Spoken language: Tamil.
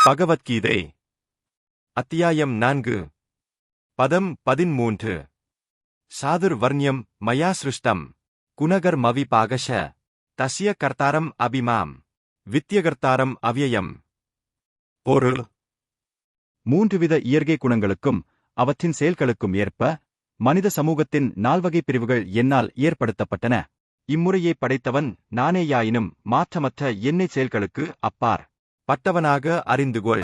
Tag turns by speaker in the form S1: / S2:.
S1: பகவத்கீதை அத்தியாயம் 4 பதம் 13 சாதுர் வர்ணியம் மயா சிருஷ்டம் குணகர் மவி பாகஷ தஸ்ய கர்த்தாரம் அபிமாம் வித்யகர்த்தாரம் அவ்யயம். பொருள்:
S2: 3 வித இயற்கை குணங்களுக்கும் அவற்றின் செயல்களுக்கும் ஏற்ப மனித சமூகத்தின் 4 வகை பிரிவுகள் என்னால் ஏற்படுத்தப்பட்டன. இம்முறையை படைத்தவன் நானேயாயினும் மாற்றமற்ற என்னை செயல்களுக்கு அப்பாற்
S1: பட்டவனாக அறிந்துகொள்.